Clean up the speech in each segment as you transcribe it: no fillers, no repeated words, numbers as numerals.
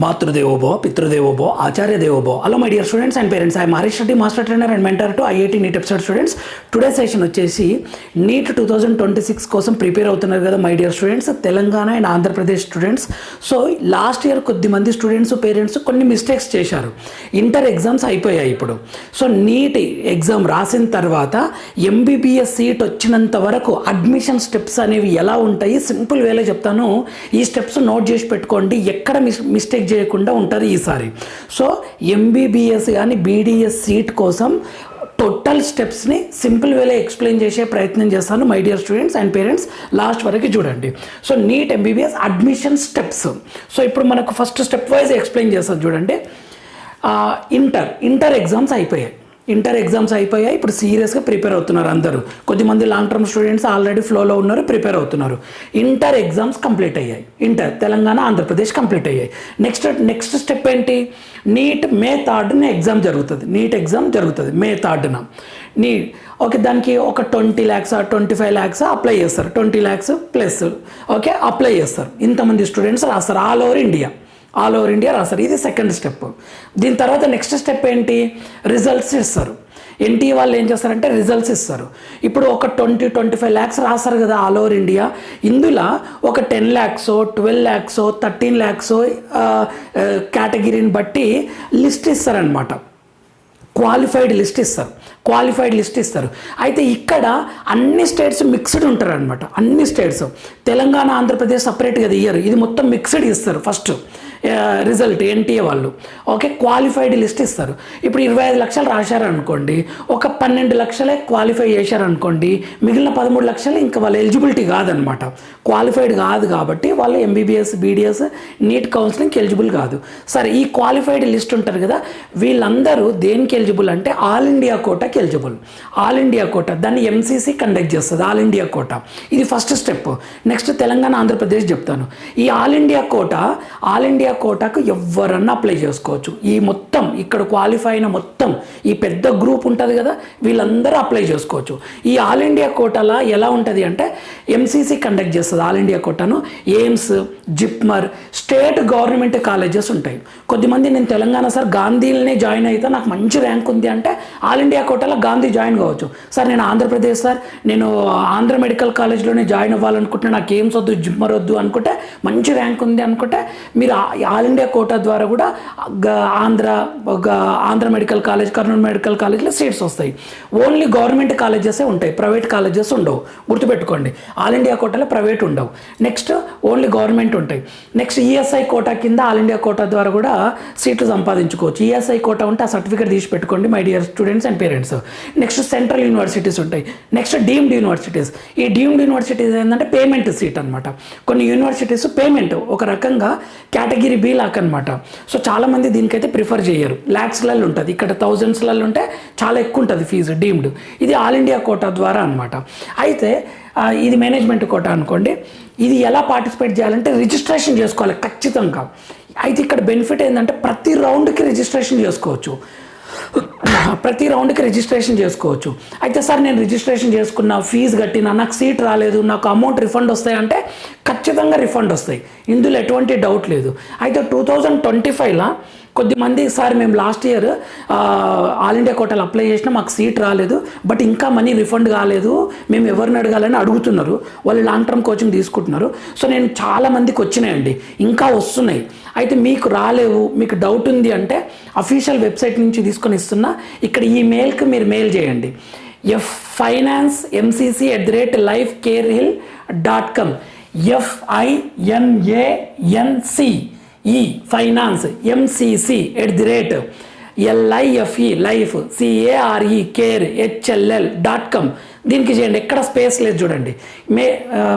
మాతృదేవోభవ పితృదేవోభవ ఆచార్య దేవోభవ. Hello my dear students and parents, I Harish Reddy, master trainer and mentor to IIT NEET episode students. Today session వచ్చేసి NEET 2026 కోసం prepare అవుతున్నారు కదా my dear students, Telangana and Andhra Pradesh students. So last year కొద్దిమంది students parents కొన్ని mistakes చేశారు. Inter exams అయిపోయాయి ఇప్పుడు. So NEET exam రాసిన తర్వాత ఎంబీబీఎస్ సీట్ వచ్చినంత వరకు అడ్మిషన్ స్టెప్స్ అనేవి ఎలా ఉంటాయి సింపుల్ వేలో చెప్తాను. ఈ స్టెప్స్ నోట్ చేసి పెట్టుకోండి, ఎక్కడ మిస్టేక్ చేయకుండా ఉంటుంది ఈసారి. సో ఎంబీబీఎస్ కానీ బీడీఎస్ సీట్ కోసం టోటల్ స్టెప్స్ని సింపుల్ వేలో ఎక్స్ప్లెయిన్ చేసే ప్రయత్నం చేస్తాను my dear students and parents. Last వరకు చూడండి. So neat MBBS admission steps. So ఇప్పుడు మనకు ఫస్ట్ స్టెప్ వైజ్ ఎక్స్ప్లెయిన్ చేస్తాను చూడండి. ఇంటర్ ఎగ్జామ్స్ అయిపోయాయి. ఇప్పుడు సీరియస్గా ప్రిపేర్ అవుతున్నారు అందరూ. కొద్దిమంది లాంగ్ టర్మ్ స్టూడెంట్స్ ఆల్రెడీ ఫ్లోలో ఉన్నారు, ప్రిపేర్ అవుతున్నారు. ఇంటర్ ఎగ్జామ్స్ కంప్లీట్ అయ్యాయి. ఇంటర్ తెలంగాణ ఆంధ్రప్రదేశ్ కంప్లీట్ అయ్యాయి. నెక్స్ట్ స్టెప్ ఏంటి? నీట్ మే 3rd ఎగ్జామ్ జరుగుతుంది. నీట్ ఎగ్జామ్ జరుగుతుంది మే 3rd. నీట్ ఓకే, దానికి ఒక 20 lakhs 25 lakhs అప్లై చేస్తారు. 20 lakhs ప్లస్ ఓకే అప్లై చేస్తారు. ఇంతమంది స్టూడెంట్స్ రాస్తారు ఆల్ ఓవర్ ఇండియా రాస్తారు. ఇది సెకండ్ స్టెప్. దీని తర్వాత నెక్స్ట్ స్టెప్ ఏంటి? రిజల్ట్స్ ఇస్తారు. ఎన్టీఏ వాళ్ళు ఏం చేస్తారంటే రిజల్ట్స్ ఇస్తారు. ఇప్పుడు ఒక 20-25 lakhs రాస్తారు కదా ఆల్ ఓవర్ ఇండియా. ఇందులో ఒక 10 lakhs 12 lakhs 13 lakhs కేటగిరీని బట్టి లిస్ట్ ఇస్తారనమాట. క్వాలిఫైడ్ లిస్ట్ ఇస్తారు. అయితే ఇక్కడ అన్ని స్టేట్స్ మిక్స్డ్ ఉంటారు అనమాట. అన్ని స్టేట్స్ తెలంగాణ ఆంధ్రప్రదేశ్ సపరేట్గా ఇయ్యరు. ఇది మొత్తం మిక్స్డ్ ఇస్తారు ఫస్ట్ రిజల్ట్ ఎన్టీఏ వాళ్ళు. ఓకే, క్వాలిఫైడ్ లిస్ట్ ఇస్తారు. ఇప్పుడు 25 లక్షలు రాశారనుకోండి, ఒక 12 లక్షలే క్వాలిఫై చేశారనుకోండి, మిగిలిన 13 లక్షలు ఇంకా వాళ్ళ ఎలిజిబిలిటీ కాదనమాట. క్వాలిఫైడ్ కాదు కాబట్టి వాళ్ళు ఎంబీబీఎస్ బీడీఎస్ నీట్ కౌన్సిలింగ్కి ఎలిజిబుల్ కాదు. సరే, ఈ క్వాలిఫైడ్ లిస్ట్ ఉంటారు కదా, వీళ్ళందరూ దేనికి ఎలిజిబుల్ అంటే ఆల్ ఇండియా కోటాకి ఎలిజిబుల్. ఆల్ ఇండియా కోటా దాన్ని ఎంసీసీ కండక్ట్ చేస్తుంది. ఆల్ ఇండియా కోటా ఇది first step. Next Telangana Andhra Pradesh చెప్తాను. ఈ ఆల్ ఇండియా కోటాకు ఎవరన్నా అప్లై చేసుకోవచ్చు. ఈ మొత్తం ఇక్కడ క్వాలిఫై అయిన మొత్తం ఈ పెద్ద గ్రూప్ ఉంటుంది కదా, వీళ్ళందరూ అప్లై చేసుకోవచ్చు. ఈ ఆల్ ఇండియా కోటాలో ఎలా ఉంటుంది అంటే ఎంసీసీ కండక్ట్ చేస్తుంది ఆల్ ఇండియా కోటాను. AIIMS, JIPMER, state government colleges ఉంటాయి. కొద్దిమంది నేను తెలంగాణ సార్ గాంధీలోనే జాయిన్ అయితే నాకు మంచి ర్యాంక్ ఉంది అంటే ఆల్ ఇండియా కోటాలో గాంధీ జాయిన్ కావచ్చు. సార్ నేను ఆంధ్రప్రదేశ్ సార్ నేను ఆంధ్ర మెడికల్ కాలేజ్లోనే జాయిన్ అవ్వాలనుకుంటున్నా, నాకు ఎయిమ్స్ వద్దు జిప్మర్ వద్దు అనుకుంటే, మంచి ర్యాంక్ ఉంది అనుకుంటే మీరు ఆల్ ఇండియా కోటా ద్వారా కూడా Andhra medical college, Kurnool medical కాలేజ్లో సీట్స్ వస్తాయి. ఓన్లీ గవర్నమెంట్ కాలేజెసే ఉంటాయి, ప్రైవేట్ కాలేజెస్ ఉండవు. గుర్తుపెట్టుకోండి, ఆల్ ఇండియా కోటాలో ప్రైవేట్ ఉండవు. నెక్స్ట్ ఓన్లీ గవర్నమెంట్ ఉంటాయి. నెక్స్ట్ ఈఎస్ఐ కోటా కింద ఆల్ ఇండియా కోటా ద్వారా కూడా సీట్లు సంపాదించుకోవచ్చు. ఈఎస్ఐ కోటా ఉంటే ఆ సర్టిఫికేట్ తీసి పెట్టుకోండి my dear students and parents. Next central universities ఉంటాయి. Next deemed universities. ఈ డీమ్డ్ యూనివర్సిటీస్ ఏంటంటే పేమెంట్ సీట్ అనమాట. కొన్ని యూనివర్సిటీస్ పేమెంట్ ఒక రకంగా కేటగిరీ బి లాక్ అనమాట. సో చాలామంది దీనికైతే ప్రిఫర్ చేయరు. ల్యాక్స్లలో ఉంటుంది, ఇక్కడ థౌజండ్స్లలో ఉంటే చాలా ఎక్కువ ఉంటుంది ఫీజు డీమ్డ్. ఇది ఆల్ ఇండియా కోటా ద్వారా అనమాట. అయితే ఇది మేనేజ్మెంట్ కోటా అనుకోండి. ఇది ఎలా పార్టిసిపేట్ చేయాలంటే రిజిస్ట్రేషన్ చేసుకోవాలి ఖచ్చితంగా. అయితే ఇక్కడ బెనిఫిట్ ఏంటంటే ప్రతి రౌండ్కి రిజిస్ట్రేషన్ చేసుకోవచ్చు. అయితే సార్ నేను రిజిస్ట్రేషన్ చేసుకున్న, ఫీజు కట్టినా, నాకు సీట్ రాలేదు, నాకు అమౌంట్ రిఫండ్ వస్తాయంటే ఖచ్చితంగా రిఫండ్ వస్తాయి. ఇందులో ఎటువంటి డౌట్ లేదు. అయితే 2025లో కొద్దిమంది సార్ మేము లాస్ట్ ఇయర్ ఆల్ ఇండియా కోటాలో అప్లై చేసినా మాకు సీట్ రాలేదు, బట్ ఇంకా మనీ రిఫండ్ కాలేదు, మేము ఎవరిని అడగాలని అడుగుతున్నారు. వాళ్ళు లాంగ్ టర్మ్ కోచింగ్ తీసుకుంటున్నారు. సో నేను చాలామందికి వచ్చినాయండి, ఇంకా వస్తున్నాయి. అయితే మీకు రాలేవు, మీకు డౌట్ ఉంది అంటే అఫీషియల్ వెబ్సైట్ నుంచి తీసుకొని ఇస్తున్నా. ఇక్కడ ఈ మెయిల్కి మీరు మెయిల్ చేయండి, finance@lifecarehill.com. finance life care HLL.com. దీనికి చేయండి, ఎక్కడ స్పేస్ లేదు చూడండి.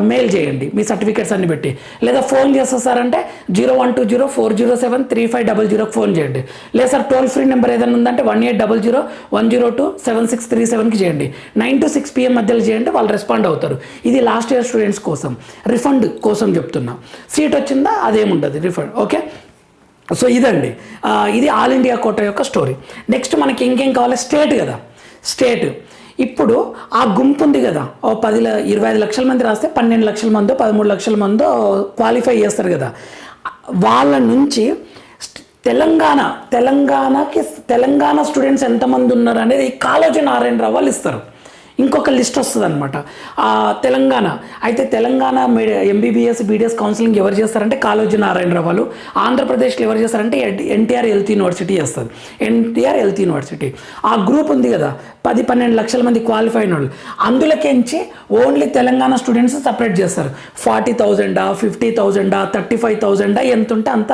మెయిల్ చేయండి మీ సర్టిఫికేట్స్ అన్ని పెట్టి, లేదా ఫోన్ చేస్తారంటే 0120407350 ఫోన్ చేయండి. లేదా సార్ టోల్ ఫ్రీ నెంబర్ ఏదైనా ఉందంటే 1800-102-7637కి చేయండి. 9 to 6 PM మధ్యలో చేయండి, వాళ్ళు రెస్పాండ్ అవుతారు. ఇది లాస్ట్ ఇయర్ స్టూడెంట్స్ కోసం, రిఫండ్ కోసం చెప్తున్నా. సీట్ వచ్చిందా అదేముండదు రిఫండ్. ఓకే, సో ఇదండి ఇది ఆల్ ఇండియా కోటా యొక్క స్టోరీ. నెక్స్ట్ మనకి ఇంకేం కావాలి? స్టేట్ కదా. స్టేట్ ఇప్పుడు ఆ గుంపు ఉంది కదా, 25 లక్షల మంది రాస్తే 12 లక్షల మందో 13 లక్షల మందో క్వాలిఫై చేస్తారు కదా, వాళ్ళ నుంచి తెలంగాణ స్టూడెంట్స్ ఎంతమంది ఉన్నారు అనేది కాళోజీ నారాయణరావు వాళ్ళు ఇస్తారు. ఇంకొక లిస్ట్ వస్తుంది అనమాట తెలంగాణ. అయితే తెలంగాణ ఎంబీబీఎస్ బీడీఎస్ కౌన్సిలింగ్ ఎవరు చేస్తారంటే కాళోజీ నారాయణరావు వాళ్ళు. ఆంధ్రప్రదేశ్లో ఎవరు చేస్తారంటే ఎన్టీఆర్ హెల్త్ యూనివర్సిటీ చేస్తారు. ఎన్టీఆర్ హెల్త్ యూనివర్సిటీ ఆ గ్రూప్ ఉంది కదా, 10-12 లక్షల మంది క్వాలిఫైడ్ వాళ్ళు, అందులోకించి ఓన్లీ తెలంగాణ స్టూడెంట్స్ సపరేట్ చేస్తారు. 40,000 50,000 35,000 ఎంత ఉంటే అంత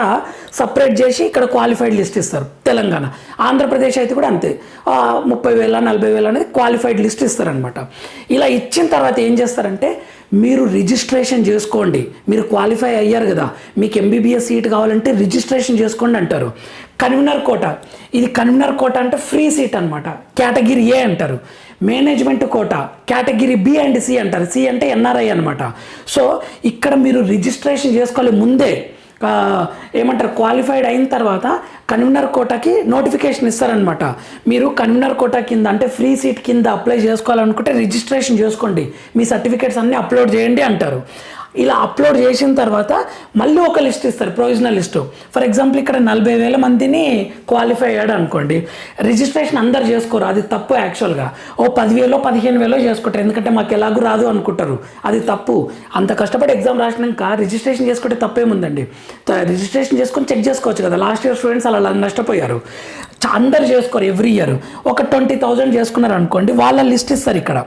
సపరేట్ చేసి ఇక్కడ క్వాలిఫైడ్ లిస్ట్ ఇస్తారు తెలంగాణ. ఆంధ్రప్రదేశ్ అయితే కూడా అంతే, 30,000 40,000 అనేది క్వాలిఫైడ్ లిస్ట్ ఇస్తారు అనమాట. ఇలా ఇచ్చిన తర్వాత ఏం చేస్తారంటే మీరు రిజిస్ట్రేషన్ చేసుకోండి, మీరు క్వాలిఫై అయ్యారు కదా, మీకు ఎంబీబీఎస్ సీట్ కావాలంటే రిజిస్ట్రేషన్ చేసుకోండి అంటారు. కన్వీనర్ కోటా, ఇది కన్వీనర్ కోటా అంటే ఫ్రీ సీట్ అనమాట, కేటగిరీ ఏ అంటారు. Management quota category B and C అంటారు. సి అంటే ఎన్ఆర్ఐ అనమాట. సో ఇక్కడ మీరు రిజిస్ట్రేషన్ చేసుకోవాలి ముందే, ఏమంటారు క్వాలిఫైడ్ అయిన తర్వాత కన్వీనర్ కోటాకి నోటిఫికేషన్ ఇస్తారనమాట. మీరు కన్వీనర్ కోటా కింద అంటే ఫ్రీ సీట్ కింద అప్లై చేసుకోవాలనుకుంటే రిజిస్ట్రేషన్ చేసుకోండి, మీ సర్టిఫికేట్స్ అన్నీ అప్లోడ్ చేయండి అంటారు. ఇలా అప్లోడ్ చేసిన తర్వాత మళ్ళీ ఒక లిస్ట్ ఇస్తారు, ప్రొవిజనల్ లిస్టు. ఫర్ ఎగ్జాంపుల్ ఇక్కడ 40,000 మందిని క్వాలిఫై అయ్యాడు అనుకోండి, రిజిస్ట్రేషన్ అందరు చేసుకోరు, అది తప్పు. యాక్చువల్గా 10,000 15,000 చేసుకుంటారు, ఎందుకంటే మాకు ఎలాగూ రాదు అనుకుంటారు, అది తప్పు. అంత కష్టపడి ఎగ్జామ్ రాసినాక రిజిస్ట్రేషన్ చేసుకుంటే తప్పేముందండి, రిజిస్ట్రేషన్ చేసుకొని చెక్ చేసుకోవచ్చు కదా. లాస్ట్ ఇయర్ స్టూడెంట్స్ అలా నష్టపోయారు. అందరు చేసుకోరు, ఎవ్రీ ఇయర్ ఒక 20,000 చేసుకున్నారు అనుకోండి, వాళ్ళ లిస్ట్ ఇస్తారు, ఇక్కడ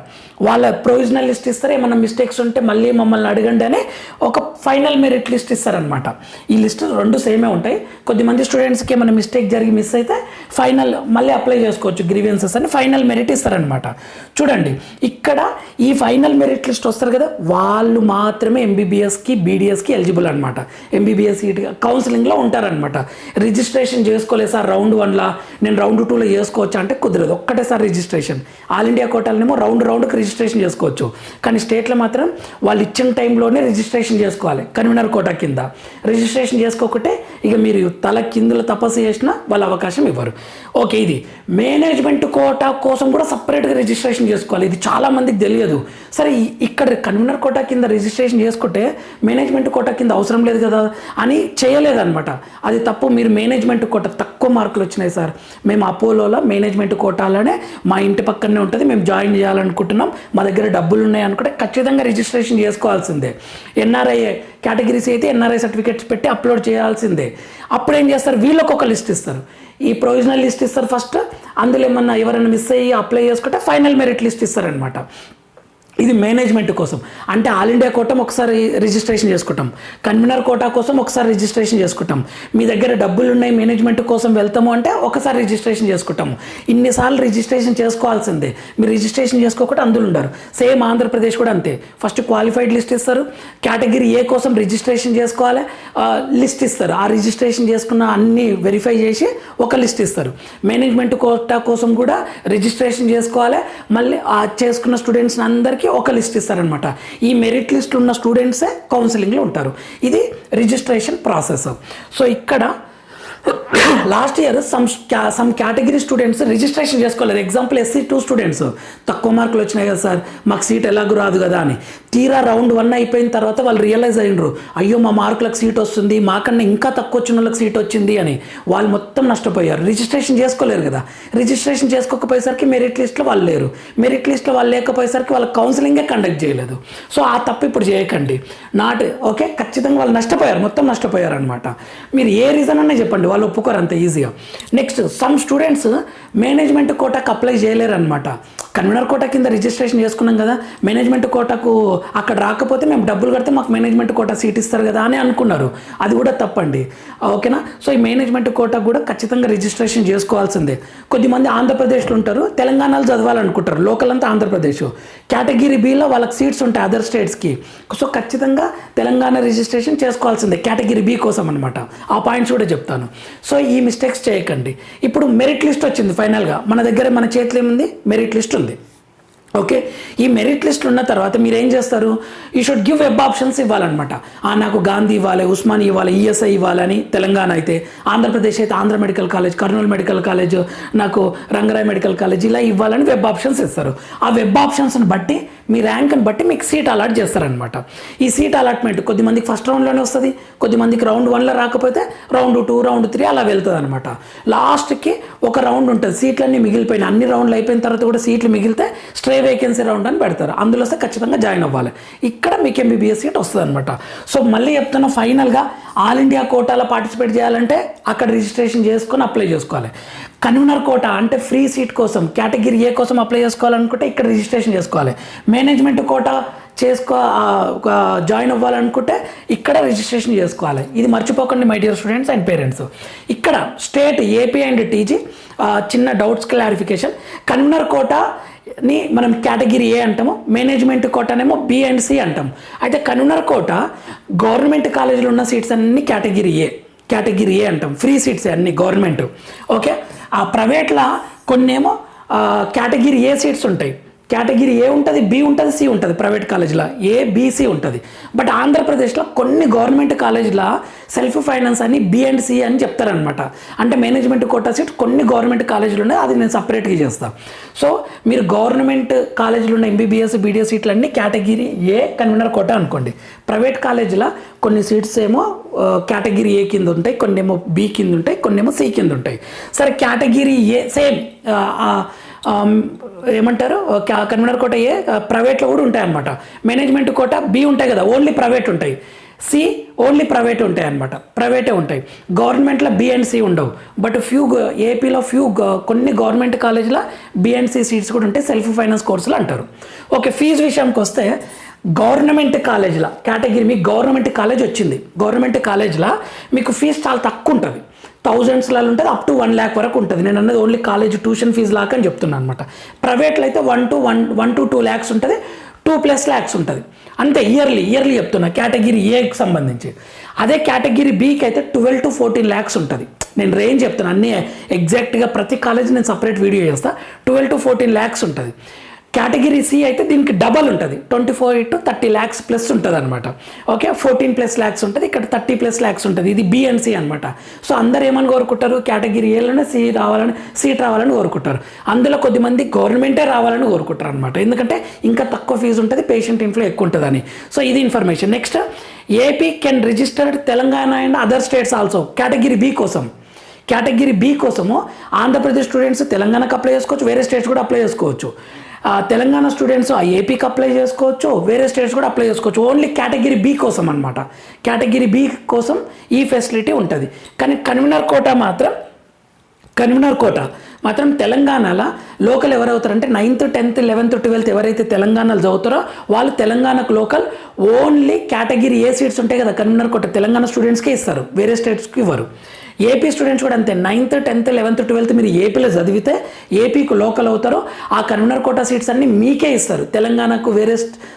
వాళ్ళ ప్రొవిజనల్ లిస్ట్ ఇస్తారు. ఏమన్నా మిస్టేక్స్ ఉంటే మళ్ళీ మమ్మల్ని అడగండి అని ఒక ఫైనల్ మెరిట్ లిస్ట్ ఇస్తారనమాట. ఈ లిస్ట్ రెండు సేమే ఉంటాయి. కొద్దిమంది స్టూడెంట్స్కి ఏమైనా మిస్టేక్ జరిగి మిస్ అయితే ఫైనల్ మళ్ళీ అప్లై చేసుకోవచ్చు, గ్రీవెన్సెస్ అని ఫైనల్ మెరిట్ ఇస్తారనమాట. చూడండి ఇక్కడ ఈ ఫైనల్ మెరిట్ లిస్ట్ వస్తారు కదా, వాళ్ళు మాత్రమే ఎంబీబీఎస్కి బీడీఎస్కి ఎలిజిబుల్ అనమాట. ఎంబీబీఎస్ సీట్ కౌన్సిలింగ్లో ఉంటారనమాట. రిజిస్ట్రేషన్ చేసుకోలేదు సార్ రౌండ్ 1లా, నేను రౌండ్ 2లో చేసుకోవచ్చు అంటే కుదరదు, ఒక్కటేసారి రిజిస్ట్రేషన్. ఆల్ ఇండియా కోటాలనేమో రౌండ్కి రిజిస్ట్రేషన్ చేసుకోవచ్చు, కానీ స్టేట్లో మాత్రం వాళ్ళు ఇచ్చిన టైంలోనే రిజిస్ట్రేషన్ చేసుకోవాలి. కన్వీనర్ కోటా కింద రిజిస్ట్రేషన్ చేసుకోకుంటే ఇక మీరు తల కిందులో తపస్సు చేసినా వాళ్ళు అవకాశం ఇవ్వరు. ఓకే, ఇది మేనేజ్మెంట్ కోటా కోసం కూడా సపరేట్గా రిజిస్ట్రేషన్ చేసుకోవాలి, ఇది చాలామందికి తెలియదు. సరే ఇక్కడ కన్వీనర్ కోటా కింద రిజిస్ట్రేషన్ చేసుకుంటే మేనేజ్మెంట్ కోటా కింద అవసరం లేదు కదా అని చేయలేదన్నమాట, అది తప్పు. మీరు మేనేజ్మెంట్ కోటా తక్కువ మార్కులు వచ్చినాయి సార్, మేము అపోలోలో మేనేజ్మెంట్ కోటాలోనే మా ఇంటి పక్కనే ఉంటుంది, మేము జాయిన్ చేయాలనుకుంటున్నాం, మా దగ్గర డబ్బులు ఉన్నాయి అనుకుంటే ఖచ్చితంగా రిజిస్ట్రేషన్ చేసుకోవాల్సిందే. ఎన్ఆర్ఐ కేటగిరీస్ అయితే ఎన్ఆర్ఐ సర్టిఫికేట్స్ పెట్టి అప్లోడ్ చేయాల్సిందే. అప్పుడు ఏం చేస్తారు, వీళ్ళకి ఒక లిస్ట్ ఇస్తారు, ఈ ప్రొవిజనల్ లిస్ట్ ఇస్తారు ఫస్ట్, అందులో ఏమన్నా ఎవరైనా మిస్ అయ్యి అప్లై చేసుకుంటే ఫైనల్ మెరిట్ లిస్ట్ ఇస్తారనమాట. ఇది మేనేజ్మెంట్ కోసం, అంటే ఆల్ ఇండియా కోటా ఒకసారి రిజిస్ట్రేషన్ చేసుకుంటాం, కన్వీనర్ కోటా కోసం ఒకసారి రిజిస్ట్రేషన్ చేసుకుంటాం, మీ దగ్గర డబ్బులు ఉన్నాయి మేనేజ్మెంట్ కోసం వెళ్తాము అంటే ఒకసారి రిజిస్ట్రేషన్ చేసుకుంటాము. ఇన్నిసార్లు రిజిస్ట్రేషన్ చేసుకోవాల్సిందే, మీరు రిజిస్ట్రేషన్ చేసుకోకుండా అందులో ఉండరు. సేమ్ ఆంధ్రప్రదేశ్ కూడా అంతే, ఫస్ట్ క్వాలిఫైడ్ లిస్ట్ ఇస్తారు, కేటగిరీ ఏ కోసం రిజిస్ట్రేషన్ చేసుకోవాలి లిస్ట్ ఇస్తారు, ఆ రిజిస్ట్రేషన్ చేసుకున్న అన్ని వెరిఫై చేసి ఒక లిస్ట్ ఇస్తారు. మేనేజ్మెంట్ కోటా కోసం కూడా రిజిస్ట్రేషన్ చేసుకోవాలి, మళ్ళీ ఆ చేసుకున్న స్టూడెంట్స్ అందరికీ ఒక లిస్ట్ ఇస్తారనమాట. ఈ మెరిట్ లిస్ట్ ఉన్న స్టూడెంట్సే కౌన్సిలింగ్లో ఉంటారు. ఇది రిజిస్ట్రేషన్ ప్రాసెస్. సో ఇక్కడ last year some category students registration చేసుకోలేదు. ఎగ్జాంపుల్ SC2 స్టూడెంట్స్ తక్కువ మార్కులు వచ్చినాయి కదా సార్, మాకు సీట్ ఎలాగూ రాదు కదా అని. తీరా రౌండ్ 1 అయిపోయిన తర్వాత వాళ్ళు రియలైజ్ అయినరు, అయ్యో మా మార్కులకు సీట్ వస్తుంది, మాకన్నా ఇంకా తక్కువ వచ్చిన వాళ్ళకి సీట్ వచ్చింది అని. వాళ్ళు మొత్తం నష్టపోయారు, రిజిస్ట్రేషన్ చేసుకోలేరు కదా. రిజిస్ట్రేషన్ చేసుకోకపోయేసరికి మెరిట్ లిస్ట్లో వాళ్ళు లేరు, మెరిట్ లిస్ట్లో వాళ్ళు లేకపోయేసరికి వాళ్ళ కౌన్సిలింగే కండక్ట్ చేయలేదు. సో ఆ తప్పు ఇప్పుడు చేయకండి. ఓకే, ఖచ్చితంగా వాళ్ళు నష్టపోయారు, మొత్తం నష్టపోయారు అనమాట. మీరు ఏ రీజన్ అనే చెప్పండి, వాళ్ళు ఒప్పుకోరు అంత ఈజీగా. నెక్స్ట్ సమ్ స్టూడెంట్స్ మేనేజ్మెంట్ కోటాకు అప్లై చేయలేరు అనమాట. కన్వీనర్ కోటా కింద రిజిస్ట్రేషన్ చేసుకున్నాం కదా, మేనేజ్మెంట్ కోటాకు అక్కడ రాకపోతే మేము డబ్బులు కడితే మాకు మేనేజ్మెంట్ కోటా సీట్ ఇస్తారు కదా అని అనుకున్నారు, అది కూడా తప్పండి. ఓకేనా, సో ఈ మేనేజ్మెంట్ కోటా కూడా ఖచ్చితంగా రిజిస్ట్రేషన్ చేసుకోవాల్సిందే. కొద్దిమంది ఆంధ్రప్రదేశ్లో ఉంటారు, తెలంగాణలో చదవాలనుకుంటారు, లోకల్ అంతా ఆంధ్రప్రదేశ్, కేటగిరీ బిలో వాళ్ళకి సీట్స్ ఉంటాయి అదర్ స్టేట్స్కి. సో ఖచ్చితంగా తెలంగాణ రిజిస్ట్రేషన్ చేసుకోవాల్సిందే కేటగిరీ బి కోసం అనమాట. ఆ పాయింట్స్ కూడా చెప్తాను. సో ఈ మిస్టేక్స్ చేయకండి. ఇప్పుడు మెరిట్ లిస్ట్ వచ్చింది ఫైనల్గా, మన దగ్గర మన చేతిలో ఏముంది, మెరిట్ లిస్ట్ ఉంది. ఓకే, ఈ మెరిట్ లిస్ట్ ఉన్న తర్వాత మీరు ఏం చేస్తారు, you should give web options ఇవ్వాలన్నమాట. నాకు గాంధీ ఇవ్వాలి, ఉస్మానియా ఇవ్వాలి, ఈఎస్ఐ ఇవ్వాలని తెలంగాణ అయితే, ఆంధ్రప్రదేశ్ అయితే Andhra medical college, Kurnool medical college, నాకు రంగరాయ్ మెడికల్ కాలేజ్ ఇలా ఇవ్వాలని వెబ్ ఆప్షన్స్ ఇస్తారు. ఆ వెబ్ ఆప్షన్స్ని బట్టి మీ ర్యాంక్ని బట్టి మీకు సీట్ అలాట్ చేస్తారనమాట. ఈ సీట్ అలాట్మెంట్ కొద్దిమందికి ఫస్ట్ రౌండ్లోనే వస్తుంది, కొద్దిమందికి రౌండ్ 1లో రాకపోతే రౌండ్ 2, రౌండ్ 3 అలా వెళ్తుంది అనమాట. లాస్ట్కి ఒక రౌండ్ ఉంటుంది, సీట్లన్నీ మిగిలిపోయిన అన్ని రౌండ్లు అయిపోయిన తర్వాత కూడా సీట్లు మిగిలితే స్ట్రే వేకెన్సీ రౌండ్ అని పెడతారు. అందులో వస్తే ఖచ్చితంగా జాయిన్ అవ్వాలి. ఇక్కడ మీకు ఎంబీబీఎస్ సీట్ వస్తుంది అనమాట. సో మళ్ళీ చెప్తున్నా, ఫైనల్గా ఆల్ ఇండియా కోటాలో పార్టిసిపేట్ చేయాలంటే అక్కడ రిజిస్ట్రేషన్ చేసుకొని అప్లై చేసుకోవాలి. కన్వీనర్ కోటా అంటే ఫ్రీ సీట్ కోసం, కేటగిరీ ఏ కోసం అప్లై చేసుకోవాలనుకుంటే ఇక్కడ రిజిస్ట్రేషన్ చేసుకోవాలి. మేనేజ్మెంట్ కోటా జాయిన్ అవ్వాలనుకుంటే ఇక్కడ రిజిస్ట్రేషన్ చేసుకోవాలి. ఇది మర్చిపోకండి my dear students and parents. ఇక్కడ స్టేట్ ఏపీ అండ్ టీజీ చిన్న డౌట్స్ క్లారిఫికేషన్. కన్వీనర్ కోటాని మనం కేటగిరీ ఏ అంటాము, మేనేజ్మెంట్ కోటానేమో బి అండ్ సి అంటాం. అయితే కన్వీనర్ కోటా గవర్నమెంట్ కాలేజీలో ఉన్న సీట్స్ అన్ని కేటగిరీ ఏ అంటాం, ఫ్రీ సీట్స్ అన్ని గవర్నమెంట్. ఓకే, ఆ ప్రైవేట్లో కొన్నేమో కేటగిరీ ఏ సీట్స్ ఉంటాయి, కేటగిరీ ఏ ఉంటుంది, బి ఉంటుంది, సి ఉంటుంది. ప్రైవేట్ కాలేజీలో ఏబిసి ఉంటుంది. బట్ ఆంధ్రప్రదేశ్లో కొన్ని గవర్నమెంట్ కాలేజీలో సెల్ఫ్ ఫైనాన్స్ అని బి అండ్ సి అని చెప్తారనమాట. అంటే మేనేజ్మెంట్ కోటా సీట్ కొన్ని గవర్నమెంట్ కాలేజీలు ఉన్నాయి, అది నేను సపరేట్గా చేస్తాను. సో మీరు గవర్నమెంట్ కాలేజీలో ఉన్న ఎంబీబీఎస్ బీడీఎస్ సీట్లన్నీ కేటగిరీ ఏ కన్వీనర్ కోటా అనుకోండి. ప్రైవేట్ కాలేజీలో కొన్ని సీట్స్ ఏమో కేటగిరీ ఏ కింద ఉంటాయి, కొన్ని ఏమో బి కింద ఉంటాయి, కొన్ని ఏమో సి కింద ఉంటాయి. సరే, కేటగిరీ ఏ సేమ్ ఏమంటారు, కన్వీనర్ కోట ఏ ప్రైవేట్లో కూడా ఉంటాయి అనమాట. మేనేజ్మెంట్ కోట బి ఉంటాయి కదా, ఓన్లీ ప్రైవేట్ ఉంటాయి. సి ఓన్లీ ప్రైవేట్ ఉంటాయి అనమాట, ప్రైవేటే ఉంటాయి. గవర్నమెంట్లో బి అండ్ సి ఉండవు. బట్ ఏపీలో కొన్ని గవర్నమెంట్ కాలేజీలో బి అండ్ సి సీట్స్ కూడా ఉంటాయి, సెల్ఫ్ ఫైనాన్స్ కోర్సులు అంటారు. ఓకే, ఫీజు విషయానికి వస్తే గవర్నమెంట్ కాలేజీలో కేటగిరీ, మీకు గవర్నమెంట్ కాలేజ్ వచ్చింది, గవర్నమెంట్ కాలేజీలో మీకు ఫీజు చాలా తక్కువ ఉంటుంది, థౌజండ్స్లలో ఉంటుంది, అప్ టు 1 lakh వరకు ఉంటుంది. నేను అన్నది ఓన్లీ కాలేజ్ ట్యూషన్ ఫీజు లాగా అని చెప్తున్నాను అనమాట. ప్రైవేట్లో అయితే 1 to 2 lakhs ఉంటుంది, 2+ lakhs ఉంటుంది అంతే. ఇయర్లీ చెప్తున్నా కేటగిరీ ఏకి సంబంధించి. అదే కేటగిరీ బికి అయితే 12 to 14 lakhs ఉంటుంది. నేను రేంజ్ చెప్తాను, అన్నీ ఎగ్జాక్ట్గా ప్రతి కాలేజ్ నేను సపరేట్ వీడియో చేస్తాను. 12 to 14 lakhs ఉంటుంది. కేటగిరీ సి అయితే దీనికి డబల్ ఉంటుంది, 24 to 30 lakhs ప్లస్ ఉంటుంది అనమాట. ఓకే, 14+ lakhs ఉంటుంది, ఇక్కడ 30+ lakhs ఉంటుంది. ఇది బి అండ్ సి అనమాట. సో అందరు ఏమని కోరుకుంటారు, కేటగిరీ ఏలోనే సీట్ రావాలని కోరుకుంటారు. అందులో కొద్దిమంది గవర్నమెంటే రావాలని కోరుకుంటారు అనమాట, ఎందుకంటే ఇంకా తక్కువ ఫీజు ఉంటుంది, పేషెంట్ ఇన్ఫ్లో ఎక్కువ ఉంటుందని. సో ఇది information. Next, AP can registered Telangana and other states also. Category B కోసము ఆంధ్రప్రదేశ్ స్టూడెంట్స్ తెలంగాణకు అప్లై చేసుకోవచ్చు, వేరే స్టేట్స్ కూడా అప్లై చేసుకోవచ్చు. తెలంగాణ స్టూడెంట్స్ ఏపీకి అప్లై చేసుకోవచ్చు, వేరే స్టేట్స్ కూడా అప్లై చేసుకోవచ్చు. ఓన్లీ కేటగిరీ బి కోసం అనమాట. కేటగిరీ బి కోసం ఈ ఫెసిలిటీ ఉంటుంది. కానీ కన్వీనర్ కోటా మాత్రం తెలంగాణలో local ఎవరవుతారంటే 9th, 10th, 11th, 12th ఎవరైతే తెలంగాణలో చదువుతారో వాళ్ళు తెలంగాణకు local only category A seats ఉంటాయి కదా, కన్వీనర్ కోటా తెలంగాణ స్టూడెంట్స్కే ఇస్తారు, వేరే స్టేట్స్కి ఇవ్వరు. ఏపీ స్టూడెంట్స్ కూడా అంతే, 9th, 10th, 11th, 12th మీరు ఏపీలో చదివితే ఏపీకి లోకల్ అవుతారో ఆ కన్వీనర్ కోటా సీట్స్ అన్ని మీకే ఇస్తారు, తెలంగాణకు వేరే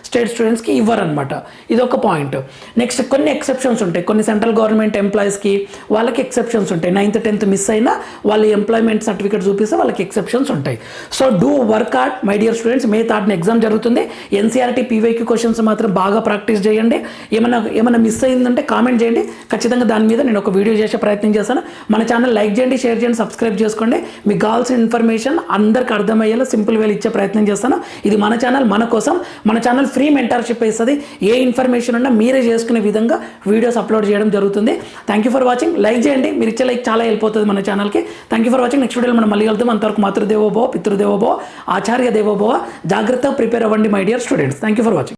స్టేట్ స్టూడెంట్స్కి ఇవ్వరనమాట. ఇది ఒక పాయింట్. నెక్స్ట్, కొన్ని ఎక్సెప్షన్స్ ఉంటాయి, కొన్ని సెంట్రల్ గవర్నమెంట్ ఎంప్లాయీస్కి వాళ్ళకి ఎక్సెప్షన్స్ ఉంటాయి. 9th, 10th మిస్ అయినా వాళ్ళు ఎంప్లాయ్మెంట్ సర్టిఫికేట్ చూపిస్తే వాళ్ళకి ఎక్సెప్షన్స్ ఉంటాయి. So do work hard my dear students. May 3rd exam జరుగుతుంది. ఎన్సీఆర్టీ పీవైక్యూ క్వశ్చన్స్ మాత్రం బాగా ప్రాక్టీస్ చేయండి. ఏమైనా మిస్ అయిందంటే కామెంట్ చేయండి, ఖచ్చితంగా దాని మీద నేను ఒక వీడియో చేసే ప్రయత్నం చేస్తాను. మన ఛానల్ లైక్ చేయండి, షేర్ చేయండి, సబ్స్క్రైబ్ చేసుకోండి. మీకు కావాల్సిన ఇన్ఫర్మేషన్ అందరికి అర్థమయ్యేలా సింపుల్ వేలు ఇచ్చే ప్రయత్నం చేస్తాను. ఇది మన ఛానల్, మన కోసం. మన ఛానల్ ఫ్రీ మెంటర్షిప్ ఇస్తుంది. ఏ ఇన్ఫర్మేషన్ ఉన్నా మీరే చేసుకునే విధంగా వీడియోస్ అప్లోడ్ చేయడం జరుగుతుంది. Thank you for watching. Like చేయండి, మీరు ఇచ్చే లైక్ చాలా హెల్ప్ అవుతుంది మన ఛానల్కి. Thank you for watching. Next వీడియోలో మనం మళ్ళీ వెళ్తాం. అంతవరకు మాతృదేవోభవ, పితృదేవోభవ, ఆచార్య దేవోభవ. జాగ్రత్తగా ప్రిపేర్ అవ్వండి my dear students. Thank you for watching.